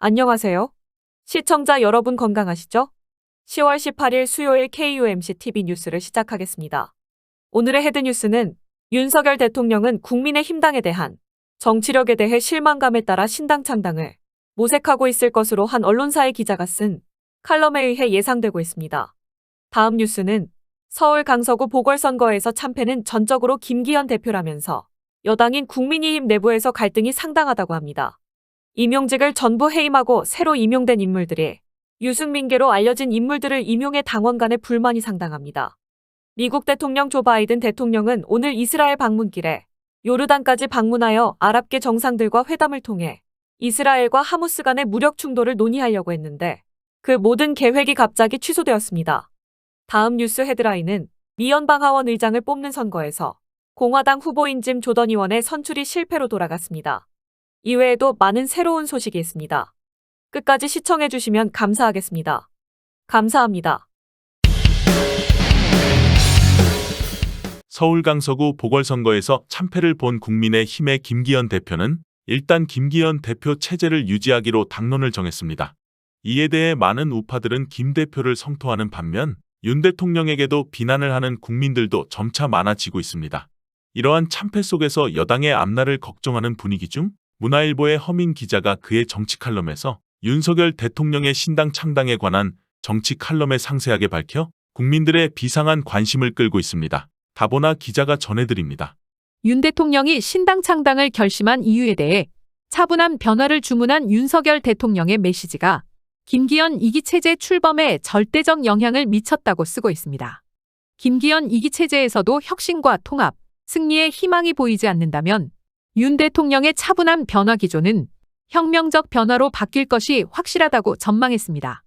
안녕하세요. 시청자 여러분 건강하시죠? 10월 18일 수요일 KUMC TV 뉴스를 시작하겠습니다. 오늘의 헤드뉴스는 윤석열 대통령은 국민의힘당에 대한 정치력에 대해 실망감에 따라 신당 창당을 모색하고 있을 것으로 한 언론사의 기자가 쓴 칼럼에 의해 예상되고 있습니다. 다음 뉴스는 서울 강서구 보궐선거에서 참패는 전적으로 김기현 대표라면서 여당인 국민의힘 내부에서 갈등이 상당하다고 합니다. 임용직을 전부 해임하고 새로 임용된 인물들이 유승민계로 알려진 인물들을 임용해 당원 간의 불만이 상당합니다. 미국 대통령 조 바이든 대통령은 오늘 이스라엘 방문길에 요르단까지 방문하여 아랍계 정상들과 회담을 통해 이스라엘과 하마스 간의 무력 충돌을 논의하려고 했는데 그 모든 계획이 갑자기 취소되었습니다. 다음 뉴스 헤드라인은 미 연방하원 의장을 뽑는 선거에서 공화당 후보인 짐 조던 의원의 선출이 실패로 돌아갔습니다. 이외에도 많은 새로운 소식이 있습니다. 끝까지 시청해주시면 감사하겠습니다. 감사합니다. 서울 강서구 보궐선거에서 참패를 본 국민의힘의 김기현 대표는 일단 김기현 대표 체제를 유지하기로 당론을 정했습니다. 이에 대해 많은 우파들은 김 대표를 성토하는 반면 윤 대통령에게도 비난을 하는 국민들도 점차 많아지고 있습니다. 이러한 참패 속에서 여당의 앞날을 걱정하는 분위기 중 문화일보의 허민 기자가 그의 정치 칼럼에서 윤석열 대통령의 신당 창당에 관한 정치 칼럼에 상세하게 밝혀 국민들의 비상한 관심을 끌고 있습니다. 다보나 기자가 전해드립니다. 윤 대통령이 신당 창당을 결심한 이유에 대해 차분한 변화를 주문한 윤석열 대통령의 메시지가 김기현 2기 체제 출범에 절대적 영향을 미쳤다고 쓰고 있습니다. 김기현 2기 체제에서도 혁신과 통합, 승리의 희망이 보이지 않는다면 윤 대통령의 차분한 변화 기조는 혁명적 변화로 바뀔 것이 확실하다고 전망했습니다.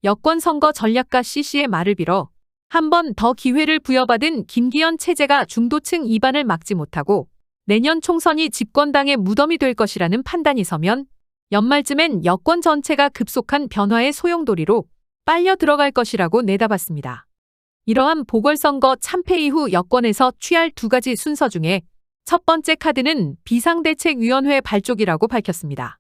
여권 선거 전략가 CC의 말을 빌어 한 번 더 기회를 부여받은 김기현 체제가 중도층 이반을 막지 못하고 내년 총선이 집권당의 무덤이 될 것이라는 판단이 서면 연말쯤엔 여권 전체가 급속한 변화의 소용돌이로 빨려 들어갈 것이라고 내다봤습니다. 이러한 보궐선거 참패 이후 여권에서 취할 두 가지 순서 중에 첫 번째 카드는 비상대책위원회 발족이라고 밝혔습니다.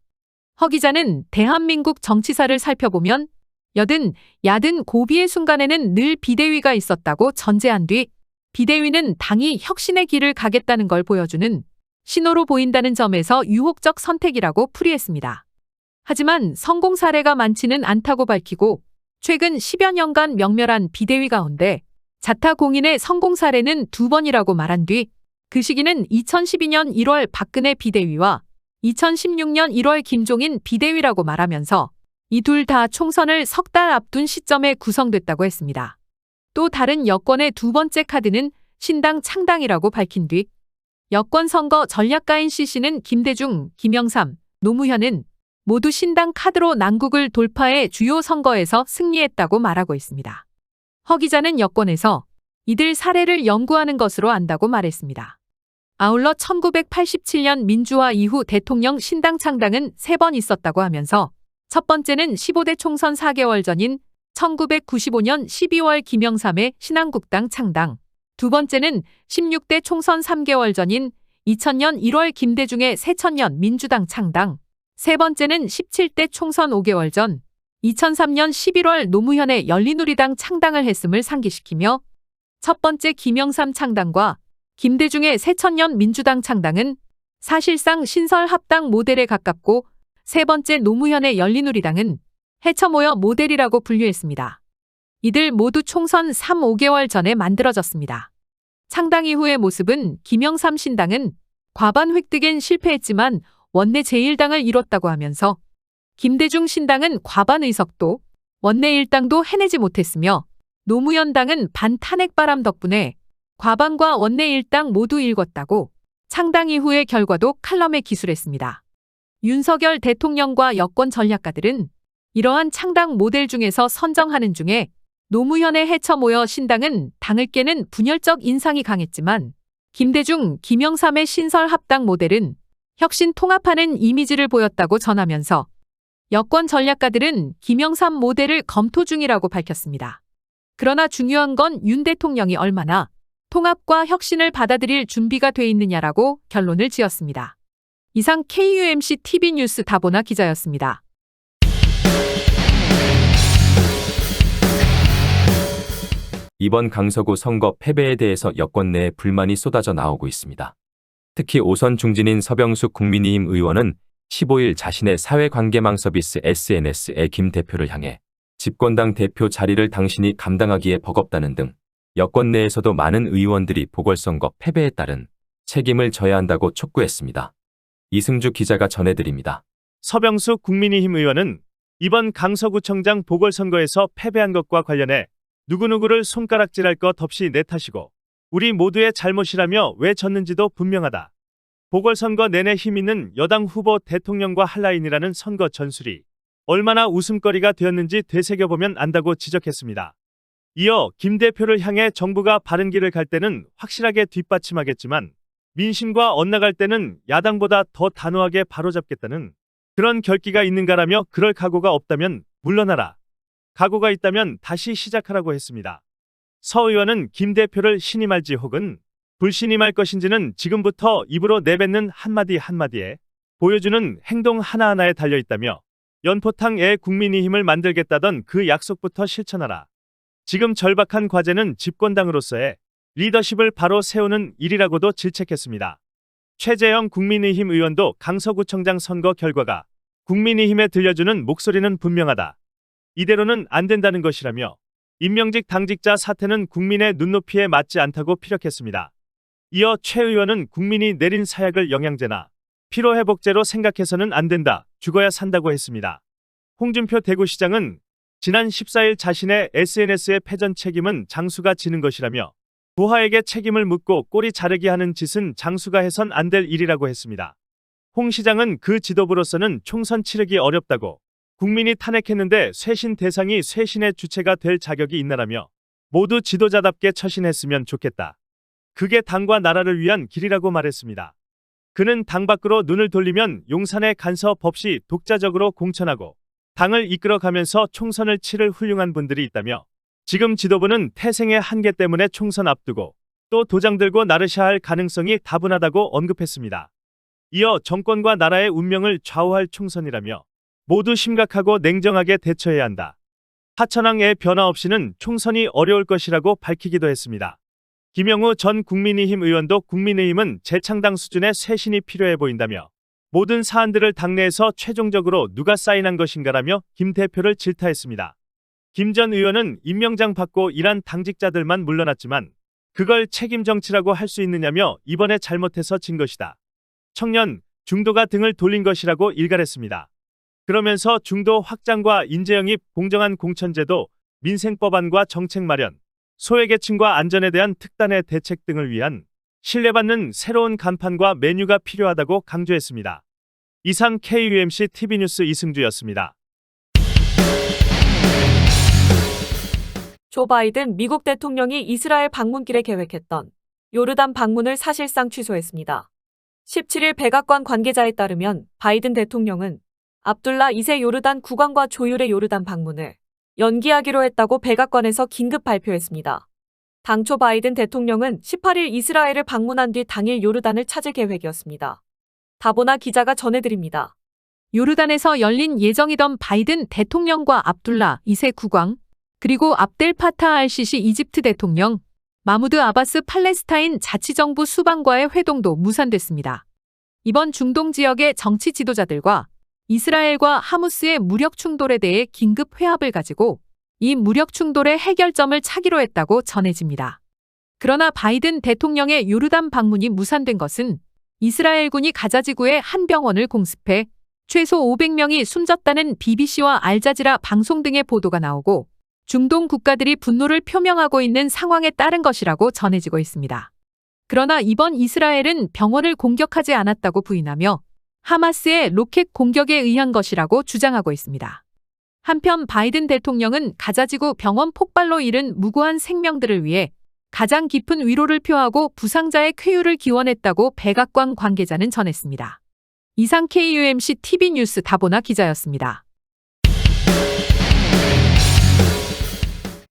허 기자는 대한민국 정치사를 살펴보면 여든, 야든 고비의 순간에는 늘 비대위가 있었다고 전제한 뒤 비대위는 당이 혁신의 길을 가겠다는 걸 보여주는 신호로 보인다는 점에서 유혹적 선택이라고 풀이했습니다. 하지만 성공 사례가 많지는 않다고 밝히고 최근 10여 년간 명멸한 비대위 가운데 자타공인의 성공 사례는 2번이라고 말한 뒤 그 시기는 2012년 1월 박근혜 비대위와 2016년 1월 김종인 비대위라고 말하면서 이 둘 다 총선을 석 달 앞둔 시점에 구성됐다고 했습니다. 또 다른 여권의 두 번째 카드는 신당 창당이라고 밝힌 뒤 여권 선거 전략가인 CC는 김대중, 김영삼, 노무현은 모두 신당 카드로 난국을 돌파해 주요 선거에서 승리했다고 말하고 있습니다. 허 기자는 여권에서 이들 사례를 연구하는 것으로 안다고 말했습니다. 아울러 1987년 민주화 이후 대통령 신당 창당은 3번 있었다고 하면서 첫 번째는 15대 총선 4개월 전인 1995년 12월 김영삼의 신한국당 창당, 두 번째는 16대 총선 3개월 전인 2000년 1월 김대중의 새천년 민주당 창당, 세 번째는 17대 총선 5개월 전 2003년 11월 노무현의 열린우리당 창당을 했음을 상기시키며 첫 번째 김영삼 창당과 김대중의 새천년 민주당 창당은 사실상 신설합당 모델에 가깝고 세 번째 노무현의 열린우리당은 해처모여 모델이라고 분류했습니다. 이들 모두 총선 3, 5개월 전에 만들어졌습니다. 창당 이후의 모습은 김영삼 신당은 과반 획득엔 실패했지만 원내 제1당을 이뤘다고 하면서 김대중 신당은 과반 의석도 원내 1당도 해내지 못했으며 노무현당은 반탄핵 바람 덕분에 과반과 원내 1당 모두 읽었다고 창당 이후의 결과도 칼럼에 기술했습니다. 윤석열 대통령과 여권 전략가들은 이러한 창당 모델 중에서 선정하는 중에 노무현의 해처모여 신당은 당을 깨는 분열적 인상이 강했지만 김대중, 김영삼의 신설합당 모델은 혁신 통합하는 이미지를 보였다고 전하면서 여권 전략가들은 김영삼 모델을 검토 중이라고 밝혔습니다. 그러나 중요한 건 윤 대통령이 얼마나 통합과 혁신을 받아들일 준비가 돼 있느냐라고 결론을 지었습니다. 이상 KUMC TV 뉴스 다보나 기자였습니다. 이번 강서구 선거 패배에 대해서 여권 내에 불만이 쏟아져 나오고 있습니다. 특히 5선 중진인 서병숙 국민의힘 의원은 15일 자신의 사회관계망 서비스 SNS에 김 대표를 향해 집권당 대표 자리를 당신이 감당하기에 버겁다는 등 여권 내에서도 많은 의원들이 보궐선거 패배에 따른 책임을 져야 한다고 촉구했습니다. 이승주 기자가 전해드립니다. 서병숙 국민의힘 의원은 이번 강서구청장 보궐선거에서 패배한 것과 관련해 누구누구를 손가락질할 것 없이 내 탓이고 우리 모두의 잘못이라며 왜 졌는지도 분명하다. 보궐선거 내내 힘있는 여당 후보 대통령과 할 라인이라는 선거 전술이 얼마나 웃음거리가 되었는지 되새겨보면 안다고 지적했습니다. 이어 김 대표를 향해 정부가 바른 길을 갈 때는 확실하게 뒷받침하겠지만 민심과 엇나갈 때는 야당보다 더 단호하게 바로잡겠다는 그런 결기가 있는가라며 그럴 각오가 없다면 물러나라. 각오가 있다면 다시 시작하라고 했습니다. 서 의원은 김 대표를 신임할지 혹은 불신임할 것인지는 지금부터 입으로 내뱉는 한마디 한마디에 보여주는 행동 하나하나에 달려있다며 연포탕에 국민의힘을 만들겠다던 그 약속부터 실천하라. 지금 절박한 과제는 집권당으로서의 리더십을 바로 세우는 일이라고도 질책했습니다. 최재형 국민의힘 의원도 강서구청장 선거 결과가 국민의힘에 들려주는 목소리는 분명하다. 이대로는 안 된다는 것이라며 임명직 당직자 사퇴는 국민의 눈높이에 맞지 않다고 피력했습니다. 이어 최 의원은 국민이 내린 사약을 영양제나 피로회복제로 생각해서는 안 된다, 죽어야 산다고 했습니다. 홍준표 대구시장은 지난 14일 자신의 SNS의 패전 책임은 장수가 지는 것이라며 부하에게 책임을 묻고 꼬리 자르게 하는 짓은 장수가 해선 안 될 일이라고 했습니다. 홍 시장은 그 지도부로서는 총선 치르기 어렵다고 국민이 탄핵했는데 쇄신 대상이 쇄신의 주체가 될 자격이 있나라며 모두 지도자답게 처신했으면 좋겠다. 그게 당과 나라를 위한 길이라고 말했습니다. 그는 당 밖으로 눈을 돌리면 용산의 간섭 없이 독자적으로 공천하고 당을 이끌어가면서 총선을 치를 훌륭한 분들이 있다며 지금 지도부는 태생의 한계 때문에 총선 앞두고 또 도장 들고 나르셔야 할 가능성이 다분하다고 언급했습니다. 이어 정권과 나라의 운명을 좌우할 총선이라며 모두 심각하고 냉정하게 대처해야 한다. 하천항의 변화 없이는 총선이 어려울 것이라고 밝히기도 했습니다. 김영우 전 국민의힘 의원도 국민의힘은 재창당 수준의 쇄신이 필요해 보인다며 모든 사안들을 당내에서 최종적으로 누가 사인한 것인가라며 김 대표를 질타했습니다. 김 전 의원은 임명장 받고 일한 당직자들만 물러났지만 그걸 책임 정치라고 할 수 있느냐며 이번에 잘못해서 진 것이다. 청년, 중도가 등을 돌린 것이라고 일갈했습니다. 그러면서 중도 확장과 인재영입, 공정한 공천제도, 민생법안과 정책 마련, 소외계층과 안전에 대한 특단의 대책 등을 위한 신뢰받는 새로운 간판과 메뉴가 필요하다고 강조했습니다. 이상 KUMC TV뉴스 이승주였습니다. 조 바이든 미국 대통령이 이스라엘 방문길에 계획했던 요르단 방문을 사실상 취소했습니다. 17일 백악관 관계자에 따르면 바이든 대통령은 압둘라 2세 요르단 국왕과 조율의 요르단 방문을 연기하기로 했다고 백악관에서 긴급 발표했습니다. 당초 바이든 대통령은 18일 이스라엘을 방문한 뒤 당일 요르단을 찾을 계획이었습니다. 다보나 기자가 전해드립니다. 요르단에서 열린 예정이던 바이든 대통령과 압둘라 2세 국왕, 그리고 압델 파타 알시시 이집트 대통령, 마무드 아바스 팔레스타인 자치정부 수반과의 회동도 무산됐습니다. 이번 중동 지역의 정치 지도자들과 이스라엘과 하무스의 무력 충돌에 대해 긴급 회합을 가지고 이 무력 충돌의 해결점을 찾기로 했다고 전해집니다. 그러나 바이든 대통령의 요르단 방문이 무산된 것은 이스라엘군이 가자지구의 한 병원을 공습해 최소 500명이 숨졌다는 BBC와 알자지라 방송 등의 보도가 나오고 중동 국가들이 분노를 표명하고 있는 상황에 따른 것이라고 전해지고 있습니다. 그러나 이번 이스라엘은 병원을 공격하지 않았다고 부인하며 하마스의 로켓 공격에 의한 것이라고 주장하고 있습니다. 한편 바이든 대통령은 가자지구 병원 폭발로 잃은 무고한 생명들을 위해 가장 깊은 위로를 표하고 부상자의 쾌유를 기원했다고 백악관 관계자는 전했습니다. 이상 KUMC TV뉴스 다보나 기자였습니다.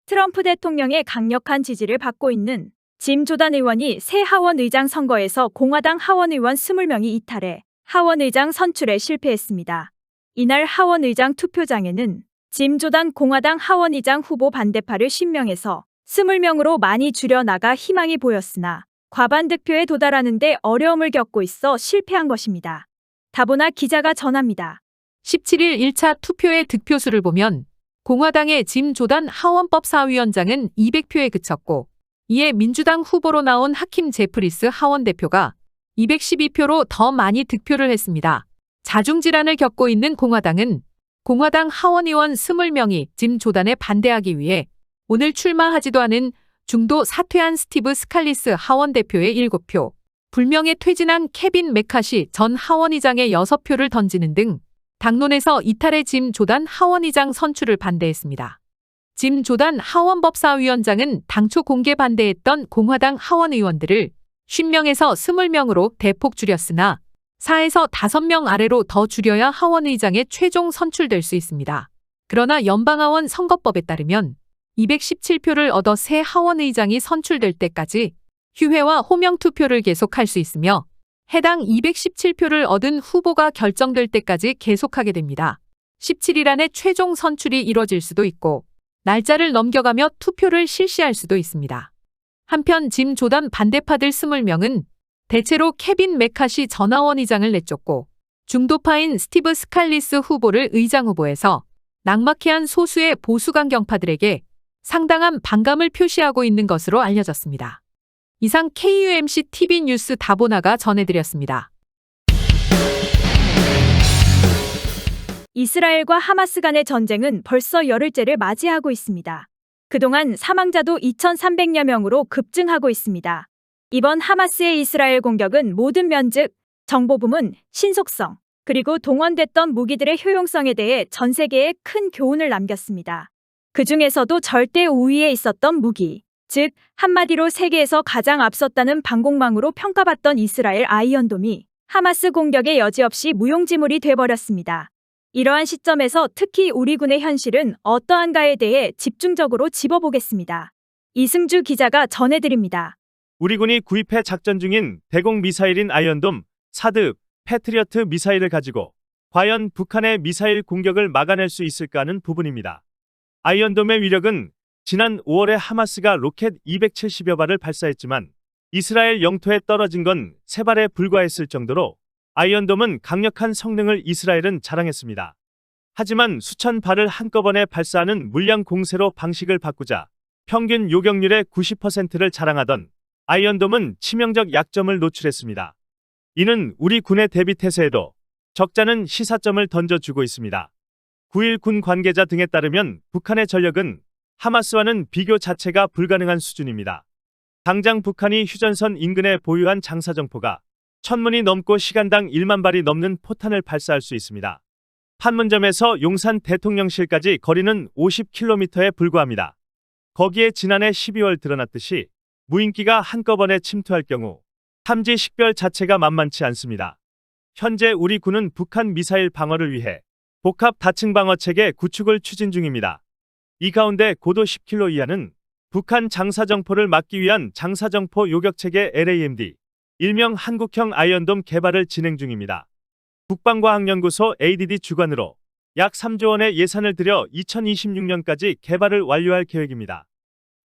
트럼프 대통령의 강력한 지지를 받고 있는 짐 조단 의원이 새 하원 의장 선거에서 공화당 하원 의원 20명이 이탈해 하원 의장 선출에 실패했습니다. 이날 하원 의장 투표장에는 짐 조단 공화당 하원 의장 후보 반대파를 10명에서 20명으로 많이 줄여나가 희망이 보였으나 과반 득표에 도달하는데 어려움을 겪고 있어 실패한 것입니다. 다보나 기자가 전합니다. 17일 1차 투표의 득표수를 보면 공화당의 짐 조단 하원법사위원장은 200표에 그쳤고 이에 민주당 후보로 나온 하킴 제프리스 하원 대표가 212표로 더 많이 득표를 했습니다. 자중질환을 겪고 있는 공화당은 공화당 하원의원 20명이 짐 조단에 반대하기 위해 오늘 출마하지도 않은 중도 사퇴한 스티브 스칼리스 하원 대표의 7표, 불명예 퇴진한 케빈 메카시 전 하원의장의 6표를 던지는 등 당론에서 이탈의 짐 조단 하원의장 선출을 반대했습니다. 짐 조단 하원법사위원장은 당초 공개 반대했던 공화당 하원의원들을 50명에서 20명으로 대폭 줄였으나 4에서 5명 아래로 더 줄여야 하원의장에 최종 선출될 수 있습니다. 그러나 연방하원 선거법에 따르면 217표를 얻어 새 하원의장이 선출될 때까지 휴회와 호명 투표를 계속할 수 있으며 해당 217표를 얻은 후보가 결정될 때까지 계속하게 됩니다. 17일 안에 최종 선출이 이뤄질 수도 있고 날짜를 넘겨가며 투표를 실시할 수도 있습니다. 한편 짐 조단 반대파들 20명은 대체로 케빈 메카시 전 하원의장을 내쫓고 중도파인 스티브 스칼리스 후보를 의장 후보에서 낙마케한 소수의 보수 강경파들에게 상당한 반감을 표시하고 있는 것으로 알려졌습니다. 이상 KUMC TV 뉴스 다보나가 전해드렸습니다. 이스라엘과 하마스 간의 전쟁은 벌써 열흘째를 맞이하고 있습니다. 그동안 사망자도 2,300여 명으로 급증하고 있습니다. 이번 하마스의 이스라엘 공격은 모든 면즉, 정보 부문, 신속성, 그리고 동원됐던 무기들의 효용성에 대해 전 세계에 큰 교훈을 남겼습니다. 그 중에서도 절대 우위에 있었던 무기, 즉 한마디로 세계에서 가장 앞섰다는 방공망으로 평가받던 이스라엘 아이언돔이 하마스 공격에 여지없이 무용지물이 돼버렸습니다. 이러한 시점에서 특히 우리 군의 현실은 어떠한가에 대해 집중적으로 짚어보겠습니다. 이승주 기자가 전해드립니다. 우리 군이 구입해 작전 중인 대공 미사일인 아이언돔, 사드, 패트리어트 미사일을 가지고 과연 북한의 미사일 공격을 막아낼 수 있을까 하는 부분입니다. 아이언돔의 위력은 지난 5월에 하마스가 로켓 270여 발을 발사했지만 이스라엘 영토에 떨어진 건 3발에 불과했을 정도로 아이언돔은 강력한 성능을 이스라엘은 자랑했습니다. 하지만 수천 발을 한꺼번에 발사하는 물량 공세로 방식을 바꾸자 평균 요격률의 90%를 자랑하던 아이언돔은 치명적 약점을 노출했습니다. 이는 우리 군의 대비 태세에도 적잖은 시사점을 던져주고 있습니다. 9일 군 관계자 등에 따르면 북한의 전력은 하마스와는 비교 자체가 불가능한 수준입니다. 당장 북한이 휴전선 인근에 보유한 장사정포가 1000문이 넘고 시간당 1만 발이 넘는 포탄을 발사할 수 있습니다. 판문점에서 용산 대통령실까지 거리는 50km에 불과합니다. 거기에 지난해 12월 드러났듯이 무인기가 한꺼번에 침투할 경우 탐지 식별 자체가 만만치 않습니다. 현재 우리 군은 북한 미사일 방어를 위해 복합 다층 방어 체계 구축을 추진 중입니다. 이 가운데 고도 10km 이하는 북한 장사정포를 막기 위한 장사정포 요격체계 LAMD, 일명 한국형 아이언돔 개발을 진행 중입니다. 국방과학연구소 ADD 주관으로 약 3조 원의 예산을 들여 2026년까지 개발을 완료할 계획입니다.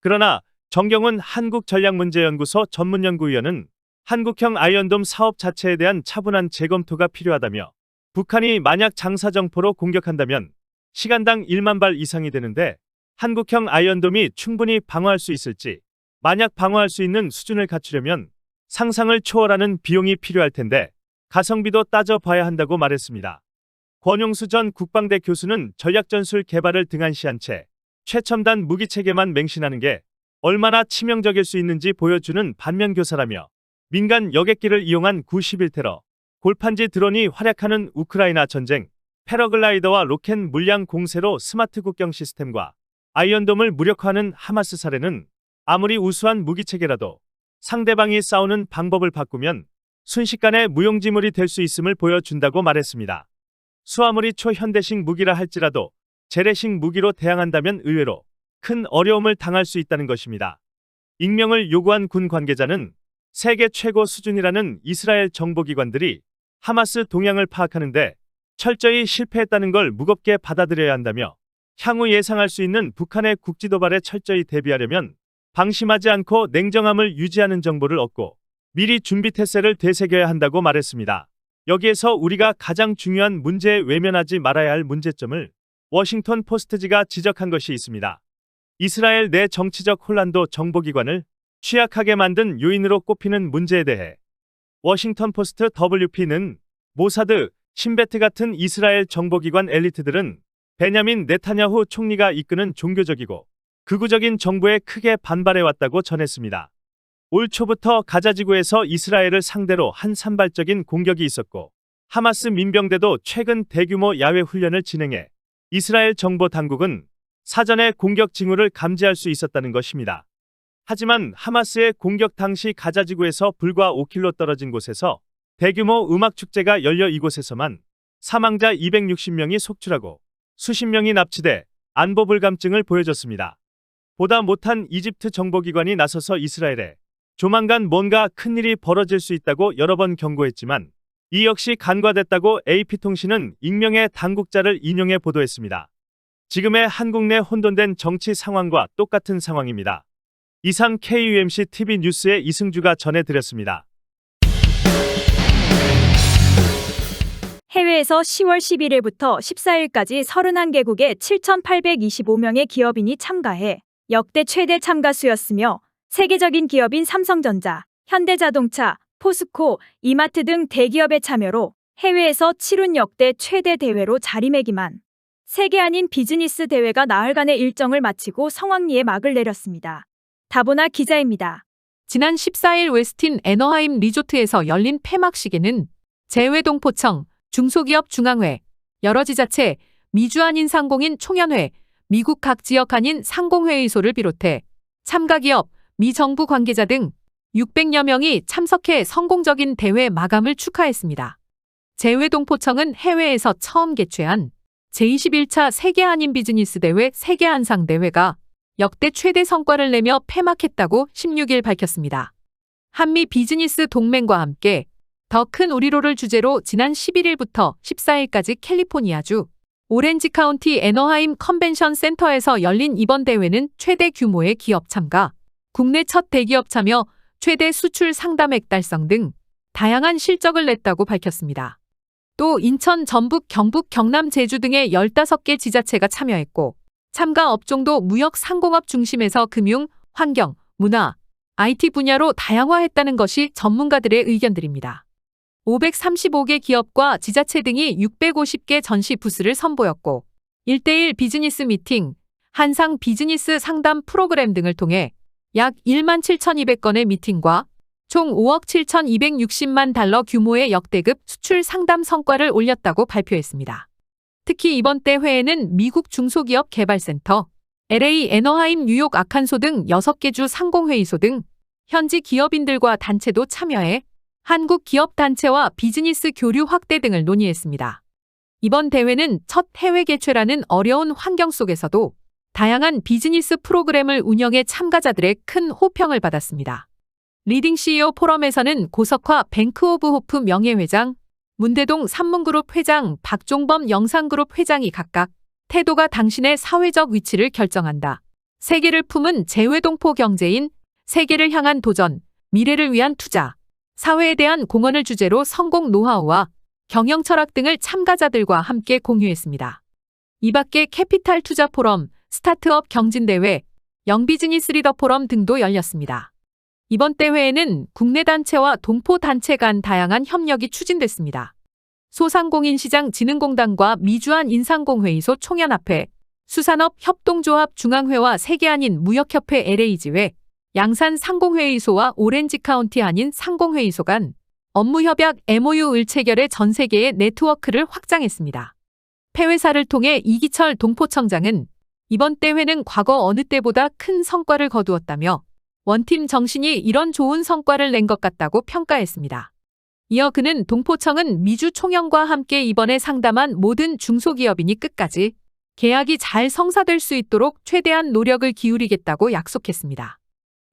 그러나 정경훈 한국전략문제연구소 전문연구위원은 한국형 아이언돔 사업 자체에 대한 차분한 재검토가 필요하다며 북한이 만약 장사정포로 공격한다면 시간당 1만 발 이상이 되는데 한국형 아이언돔이 충분히 방어할 수 있을지, 만약 방어할 수 있는 수준을 갖추려면 상상을 초월하는 비용이 필요할 텐데 가성비도 따져봐야 한다고 말했습니다. 권용수 전 국방대 교수는 전략전술 개발을 등한시한 채 최첨단 무기체계만 맹신하는 게 얼마나 치명적일 수 있는지 보여주는 반면교사라며 민간 여객기를 이용한 91테러, 골판지 드론이 활약하는 우크라이나 전쟁, 패러글라이더와 로켓 물량 공세로 스마트 국경 시스템과 아이언돔을 무력화하는 하마스 사례는 아무리 우수한 무기체계라도 상대방이 싸우는 방법을 바꾸면 순식간에 무용지물이 될 수 있음을 보여준다고 말했습니다. 수아무리 초현대식 무기라 할지라도 재래식 무기로 대항한다면 의외로 큰 어려움을 당할 수 있다는 것입니다. 익명을 요구한 군 관계자는 세계 최고 수준이라는 이스라엘 정보기관들이 하마스 동향을 파악하는데 철저히 실패했다는 걸 무겁게 받아들여야 한다며 향후 예상할 수 있는 북한의 국지 도발에 철저히 대비하려면 방심하지 않고 냉정함을 유지하는 정보를 얻고 미리 준비 태세를 되새겨야 한다고 말했습니다. 여기에서 우리가 가장 중요한 문제에 외면하지 말아야 할 문제점을 워싱턴 포스트지가 지적한 것이 있습니다. 이스라엘 내 정치적 혼란도 정보기관을 취약하게 만든 요인으로 꼽히는 문제에 대해 워싱턴 포스트 WP는 모사드, 신베트 같은 이스라엘 정보기관 엘리트들은 베냐민 네타냐후 총리가 이끄는 종교적이고 극우적인 정부에 크게 반발해왔다고 전했습니다. 올 초부터 가자지구에서 이스라엘을 상대로 한 산발적인 공격이 있었고 하마스 민병대도 최근 대규모 야외 훈련을 진행해 이스라엘 정보 당국은 사전에 공격 징후를 감지할 수 있었다는 것입니다. 하지만 하마스의 공격 당시 가자지구에서 불과 5km 떨어진 곳에서 대규모 음악 축제가 열려 이곳에서만 사망자 260명이 속출하고 수십 명이 납치돼 안보 불감증을 보여줬습니다. 보다 못한 이집트 정보기관이 나서서 이스라엘에 조만간 뭔가 큰일이 벌어질 수 있다고 여러 번 경고했지만 이 역시 간과됐다고 AP통신은 익명의 당국자를 인용해 보도했습니다. 지금의 한국 내 혼돈된 정치 상황과 똑같은 상황입니다. 이상 KUMC TV 뉴스의 이승주가 전해드렸습니다. 해외에서 10월 11일부터 14일까지 31개국의 7,825명의 기업인이 참가해 역대 최대 참가 수였으며 세계적인 기업인 삼성전자, 현대자동차, 포스코, 이마트 등 대기업의 참여로 해외에서 치룬 역대 최대 대회로 자리매김한 세계 한인 비즈니스 대회가 나흘간의 일정을 마치고 성황리에 막을 내렸습니다. 다보나 기자입니다. 지난 14일 웨스틴 애너하임 리조트에서 열린 폐막식에는 재외동포청, 중소기업 중앙회, 여러 지자체, 미주한인 상공인 총연회, 미국 각 지역 한인 상공회의소를 비롯해 참가기업, 미정부 관계자 등 600여 명이 참석해 성공적인 대회 마감을 축하했습니다. 재외동포청은 해외에서 처음 개최한 제21차 세계한인 비즈니스 대회 세계한상대회가 역대 최대 성과를 내며 폐막했다고 16일 밝혔습니다. 한미 비즈니스 동맹과 함께 더 큰 우리로를 주제로 지난 11일부터 14일까지 캘리포니아주 오렌지 카운티 애너하임 컨벤션 센터에서 열린 이번 대회는 최대 규모의 기업 참가, 국내 첫 대기업 참여, 최대 수출 상담액 달성 등 다양한 실적을 냈다고 밝혔습니다. 또 인천, 전북, 경북, 경남, 제주 등의 15개 지자체가 참여했고 참가 업종도 무역 상공업 중심에서 금융, 환경, 문화, IT 분야로 다양화했다는 것이 전문가들의 의견들입니다. 535개 기업과 지자체 등이 650개 전시 부스를 선보였고 1:1 비즈니스 미팅, 한상 비즈니스 상담 프로그램 등을 통해 약 17,200건의 미팅과 총 5억 7,260만 달러 규모의 역대급 수출 상담 성과를 올렸다고 발표했습니다. 특히 이번 대회에는 미국 중소기업 개발센터, LA 애너하임 뉴욕 아칸소 등 6개 주 상공회의소 등 현지 기업인들과 단체도 참여해 한국 기업 단체와 비즈니스 교류 확대 등을 논의했습니다. 이번 대회는 첫 해외 개최라는 어려운 환경 속에서도 다양한 비즈니스 프로그램을 운영해 참가자들의 큰 호평을 받았습니다. 리딩 CEO 포럼에서는 고석화 뱅크 오브 호프 명예회장, 문대동 삼문그룹 회장, 박종범 영상그룹 회장이 각각 태도가 당신의 사회적 위치를 결정한다. 세계를 품은 재외동포 경제인, 세계를 향한 도전, 미래를 위한 투자, 사회에 대한 공헌을 주제로 성공 노하우와 경영 철학 등을 참가자들과 함께 공유했습니다. 이 밖에 캐피탈 투자 포럼, 스타트업 경진대회, 영비즈니스 리더 포럼 등도 열렸습니다. 이번 대회에는 국내 단체와 동포 단체 간 다양한 협력이 추진됐습니다. 소상공인시장진흥공단과 미주한 인상공회의소 총연합회, 수산업 협동조합 중앙회와 세계한인 무역협회 LA지회, 양산 상공회의소와 오렌지 카운티 한인 상공회의소 간 업무협약 MOU를 체결해 전 세계의 네트워크를 확장했습니다. 폐회사를 통해 이기철 동포청장은 이번 대회는 과거 어느 때보다 큰 성과를 거두었다며 원팀 정신이 이런 좋은 성과를 낸 것 같다고 평가했습니다. 이어 그는 동포청은 미주 총영과 함께 이번에 상담한 모든 중소기업인이 끝까지 계약이 잘 성사될 수 있도록 최대한 노력을 기울이겠다고 약속했습니다.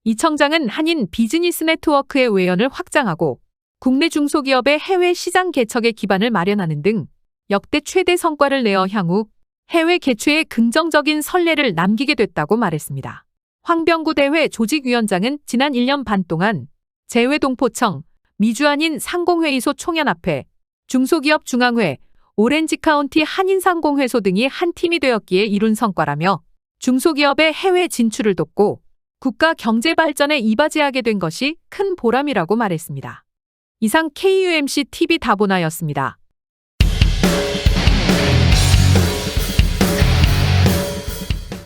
이 청장은 한인 비즈니스 네트워크의 외연을 확장하고 국내 중소기업의 해외 시장 개척의 기반을 마련하는 등 역대 최대 성과를 내어 향후 해외 개최에 긍정적인 선례를 남기게 됐다고 말했습니다. 황병구 대회 조직위원장은 지난 1년 반 동안 재외동포청, 미주한인 상공회의소 총연합회, 중소기업 중앙회, 오렌지카운티 한인상공회소 등이 한 팀이 되었기에 이룬 성과라며 중소기업의 해외 진출을 돕고 국가 경제 발전에 이바지하게 된 것이 큰 보람이라고 말했습니다. 이상 KUMC TV 다보나였습니다.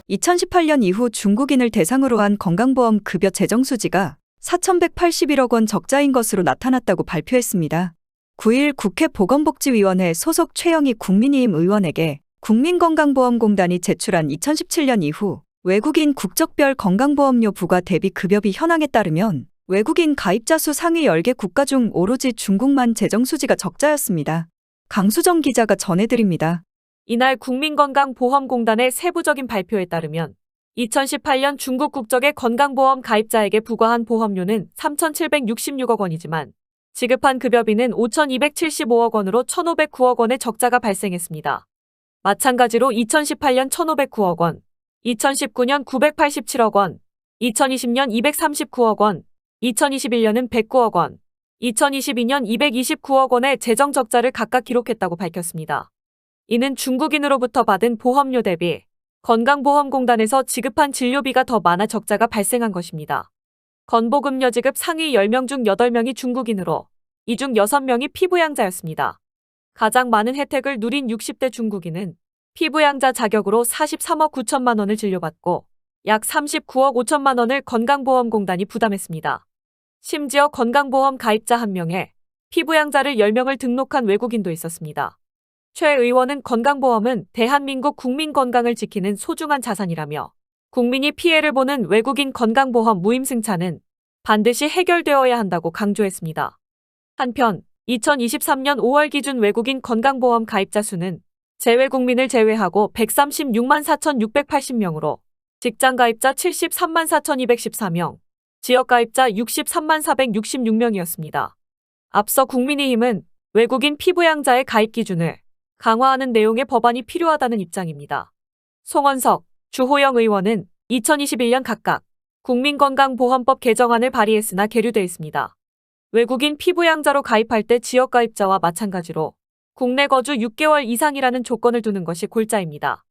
(2018년) 이후 중국인을 대상으로 한 건강보험 급여 재정 수지가 4,181억 원 적자인 것으로 나타났다고 발표했습니다. 9일 국회 보건복지위원회 소속 최영희 국민의힘 의원에게 국민건강보험공단이 제출한 2017년 이후 외국인 국적별 건강보험료 부과 대비 급여비 현황에 따르면 외국인 가입자 수 상위 10개 국가 중 오로지 중국만 재정 수지가 적자였습니다. 강수정 기자가 전해드립니다. 이날 국민건강보험공단의 세부적인 발표에 따르면 2018년 중국 국적의 건강보험 가입자에게 부과한 보험료는 3,766억 원이지만 지급한 급여비는 5,275억 원으로 1,509억 원의 적자가 발생했습니다. 마찬가지로 2018년 1,509억 원, 2019년 987억 원, 2020년 239억 원, 2021년은 109억 원, 2022년 229억 원의 재정 적자를 각각 기록했다고 밝혔습니다. 이는 중국인으로부터 받은 보험료 대비 건강보험공단에서 지급한 진료비가 더 많아 적자가 발생한 것입니다. 건보급여 지급 상위 10명 중 8명이 중국인으로 이 중 6명이 피부양자였습니다. 가장 많은 혜택을 누린 60대 중국인은 피부양자 자격으로 43억 9천만 원을 진료받고 약 39억 5천만 원을 건강보험공단이 부담했습니다. 심지어 건강보험 가입자 1명에 피부양자를 10명을 등록한 외국인도 있었습니다. 최 의원은 건강보험은 대한민국 국민 건강을 지키는 소중한 자산이라며 국민이 피해를 보는 외국인 건강보험 무임승차는 반드시 해결되어야 한다고 강조했습니다. 한편 2023년 5월 기준 외국인 건강보험 가입자 수는 재외국민을 제외하고 136만 4,680명으로 직장가입자 73만 4,214명, 지역가입자 63만 466명이었습니다. 앞서 국민의힘은 외국인 피부양자의 가입 기준을 강화하는 내용의 법안이 필요하다는 입장입니다. 송원석, 주호영 의원은 2021년 각각 국민건강보험법 개정안을 발의했으나 계류돼 있습니다. 외국인 피부양자로 가입할 때 지역가입자와 마찬가지로 국내 거주 6개월 이상이라는 조건을 두는 것이 골자입니다.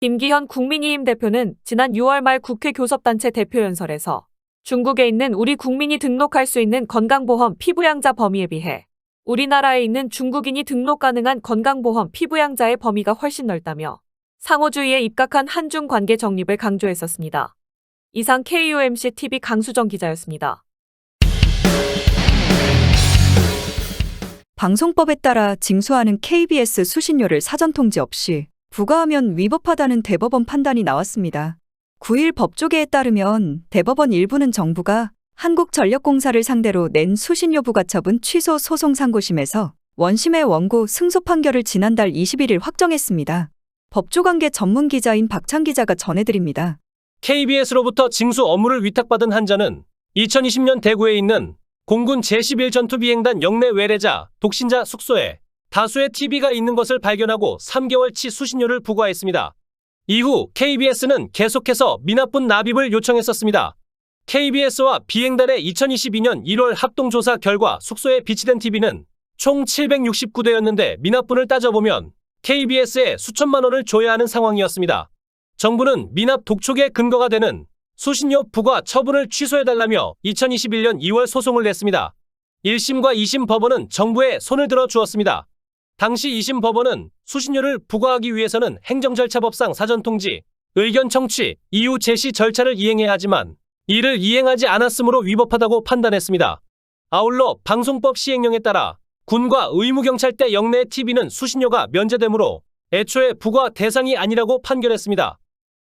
김기현 국민의힘 대표는 지난 6월 말 국회 교섭단체 대표연설에서 중국에 있는 우리 국민이 등록할 수 있는 건강보험 피부양자 범위에 비해 우리나라에 있는 중국인이 등록 가능한 건강보험 피부양자의 범위가 훨씬 넓다며 상호주의에 입각한 한중 관계 정립을 강조했었습니다. 이상 KUMC TV 강수정 기자였습니다. 방송법에 따라 징수하는 KBS 수신료를 사전 통지 없이 부과하면 위법하다는 대법원 판단이 나왔습니다. 9일 법조계에 따르면 대법원 일부는 정부가 한국전력공사를 상대로 낸 수신료 부과처분 취소 소송 상고심에서 원심의 원고 승소 판결을 지난달 21일 확정했습니다. 법조관계 전문 기자인 박찬 기자가 전해드립니다. KBS로부터 징수 업무를 위탁받은 한전은 2020년 대구에 있는 공군 제11 전투비행단 영내 외래자, 독신자 숙소에 다수의 TV가 있는 것을 발견하고 3개월치 수신료를 부과했습니다. 이후 KBS는 계속해서 미납분 납입을 요청했었습니다. KBS와 비행단의 2022년 1월 합동조사 결과 숙소에 비치된 TV는 총 769대였는데 미납분을 따져보면 KBS에 수천만 원을 줘야 하는 상황이었습니다. 정부는 미납 독촉의 근거가 되는 수신료 부과 처분을 취소해달라며 2021년 2월 소송을 냈습니다. 1심과 2심 법원은 정부에 손을 들어 주었습니다. 당시 2심 법원은 수신료를 부과하기 위해서는 행정절차법상 사전통지, 의견 청취, 이유 제시 절차를 이행해야 하지만 이를 이행하지 않았으므로 위법하다고 판단했습니다. 아울러 방송법 시행령에 따라 군과 의무경찰대 영내 TV는 수신료가 면제되므로 애초에 부과 대상이 아니라고 판결했습니다.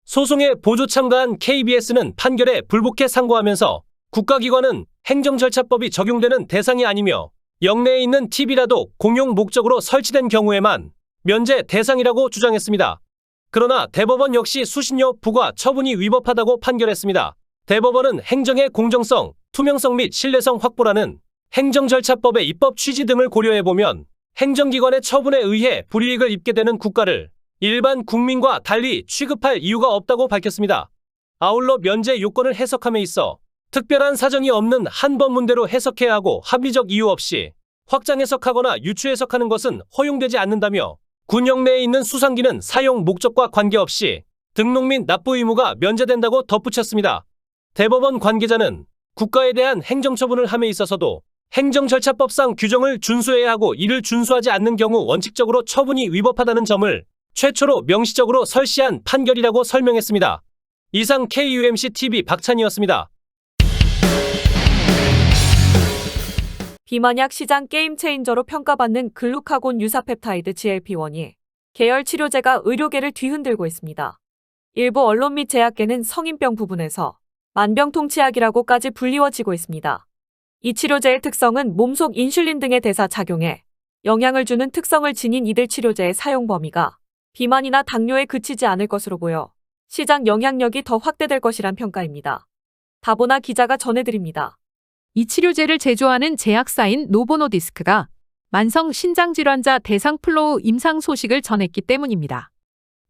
소송에 보조 참가한 KBS는 판결에 불복해 상고하면서 국가기관은 행정절차법이 적용되는 대상이 아니며 영내에 있는 TV라도 공용 목적으로 설치된 경우에만 면제 대상이라고 주장했습니다. 그러나 대법원 역시 수신료 부과 처분이 위법하다고 판결했습니다. 대법원은 행정의 공정성, 투명성 및 신뢰성 확보라는 행정절차법의 입법 취지 등을 고려해보면 행정기관의 처분에 의해 불이익을 입게 되는 국가를 일반 국민과 달리 취급할 이유가 없다고 밝혔습니다. 아울러 면제 요건을 해석함에 있어 특별한 사정이 없는 한 번 문대로 해석해야 하고 합리적 이유 없이 확장 해석하거나 유추 해석하는 것은 허용되지 않는다며 군영 내에 있는 수상기는 사용 목적과 관계없이 등록 및 납부 의무가 면제된다고 덧붙였습니다. 대법원 관계자는 국가에 대한 행정처분을 함에 있어서도 행정절차법상 규정을 준수해야 하고 이를 준수하지 않는 경우 원칙적으로 처분이 위법하다는 점을 최초로 명시적으로 설시한 판결이라고 설명했습니다. 이상 KUMC-TV 박찬희였습니다. 비만약 시장 게임 체인저로 평가받는 글루카곤 유사 펩타이드 GLP-1이 계열 치료제가 의료계를 뒤흔들고 있습니다. 일부 언론 및 제약계는 성인병 부분에서 만병통치약이라고까지 불리워지고 있습니다. 이 치료제의 특성은 몸속 인슐린 등의 대사 작용에 영향을 주는 특성을 지닌 이들 치료제의 사용 범위가 비만이나 당뇨에 그치지 않을 것으로 보여 시장 영향력이 더 확대될 것이란 평가입니다. 다보나 기자가 전해드립니다. 이 치료제를 제조하는 제약사인 노보노디스크가 만성 신장질환자 대상 플로우 임상 소식을 전했기 때문입니다.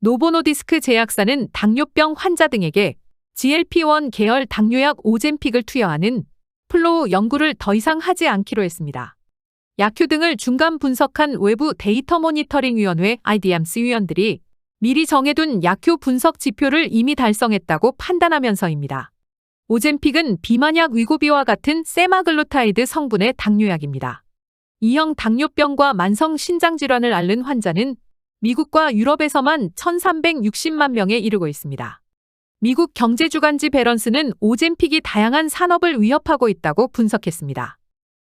노보노디스크 제약사는 당뇨병 환자 등에게 GLP-1 계열 당뇨약 오젬픽을 투여하는 플로우 연구를 더 이상 하지 않기로 했습니다. 약효 등을 중간 분석한 외부 데이터 모니터링 위원회 IDMC 위원들이 미리 정해둔 약효 분석 지표를 이미 달성했다고 판단하면서입니다. 오젬픽은 비만약 위고비와 같은 세마글루타이드 성분의 당뇨약입니다. 2형 당뇨병과 만성 신장질환을 앓는 환자는 미국과 유럽에서만 1,360만 명에 이르고 있습니다. 미국 경제주간지 배런스는 오젬픽이 다양한 산업을 위협하고 있다고 분석했습니다.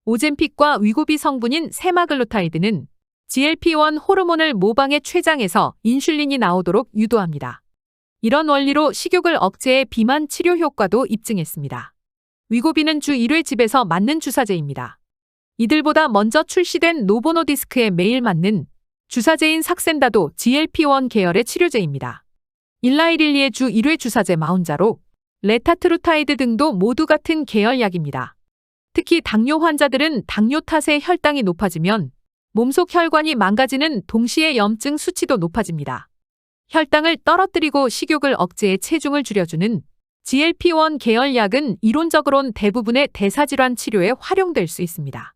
오젬픽과 위고비 성분인 세마글루타이드는 GLP-1 호르몬을 모방해 췌장에서 인슐린이 나오도록 유도합니다. 이런 원리로 식욕을 억제해 비만 치료 효과도 입증했습니다. 위고비는 주 1회 집에서 맞는 주사제입니다. 이들보다 먼저 출시된 노보노디스크에 매일 맞는 주사제인 삭센다도 GLP-1 계열의 치료제입니다. 일라이릴리의 주 1회 주사제 마운자로 레타트루타이드 등도 모두 같은 계열약입니다. 특히 당뇨 환자들은 당뇨 탓에 혈당이 높아지면 몸속 혈관이 망가지는 동시에 염증 수치도 높아집니다. 혈당을 떨어뜨리고 식욕을 억제해 체중을 줄여주는 GLP-1 계열약은 이론적으론 대부분의 대사질환 치료에 활용될 수 있습니다.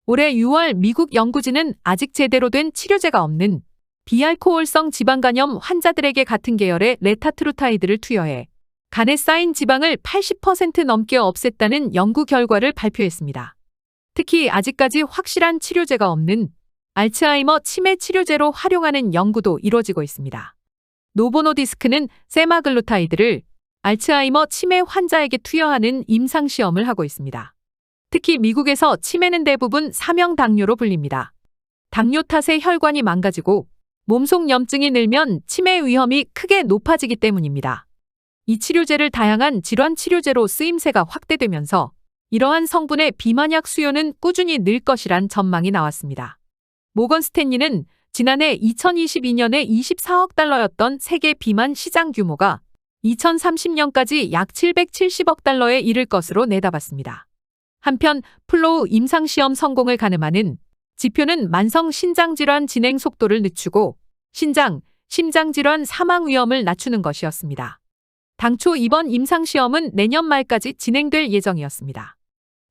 올해 6월 미국 연구진은 아직 제대로 된 치료제가 없는 비알코올성 지방간염 환자들에게 같은 계열의 레타트루타이드를 투여해 간에 쌓인 지방을 80% 넘게 없앴다는 연구 결과를 발표했습니다. 특히 아직까지 확실한 치료제가 없는 알츠하이머 치매 치료제로 활용하는 연구도 이루어지고 있습니다. 노보노디스크는 세마글루타이드를 알츠하이머 치매 환자에게 투여하는 임상시험을 하고 있습니다. 특히 미국에서 치매는 대부분 사명 당뇨로 불립니다. 당뇨 탓에 혈관이 망가지고 몸속 염증이 늘면 치매 위험이 크게 높아지기 때문입니다. 이 치료제를 다양한 질환 치료제로 쓰임새가 확대되면서 이러한 성분의 비만약 수요는 꾸준히 늘 것이란 전망이 나왔습니다. 모건 스탠리는 지난해 2022년에 24억 달러였던 세계 비만 시장 규모가 2030년까지 약 770억 달러에 이를 것으로 내다봤습니다. 한편 플로우 임상시험 성공을 가늠하는 지표는 만성 신장질환 진행 속도를 늦추고 심장질환 사망 위험을 낮추는 것이었습니다. 당초 이번 임상시험은 내년 말까지 진행될 예정이었습니다.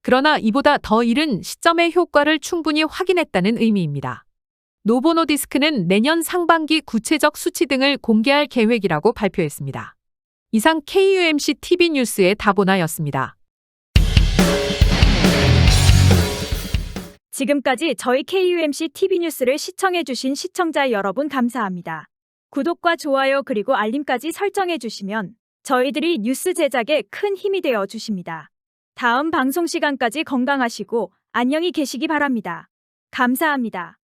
그러나 이보다 더 이른 시점의 효과를 충분히 확인했다는 의미입니다. 노보노디스크는 내년 상반기 구체적 수치 등을 공개할 계획이라고 발표했습니다. 이상 KUMC TV 뉴스의 다보나였습니다. 지금까지 저희 KUMC TV 뉴스를 시청해주신 시청자 여러분 감사합니다. 구독과 좋아요 그리고 알림까지 설정해주시면 저희들이 뉴스 제작에 큰 힘이 되어 주십니다. 다음 방송 시간까지 건강하시고 안녕히 계시기 바랍니다. 감사합니다.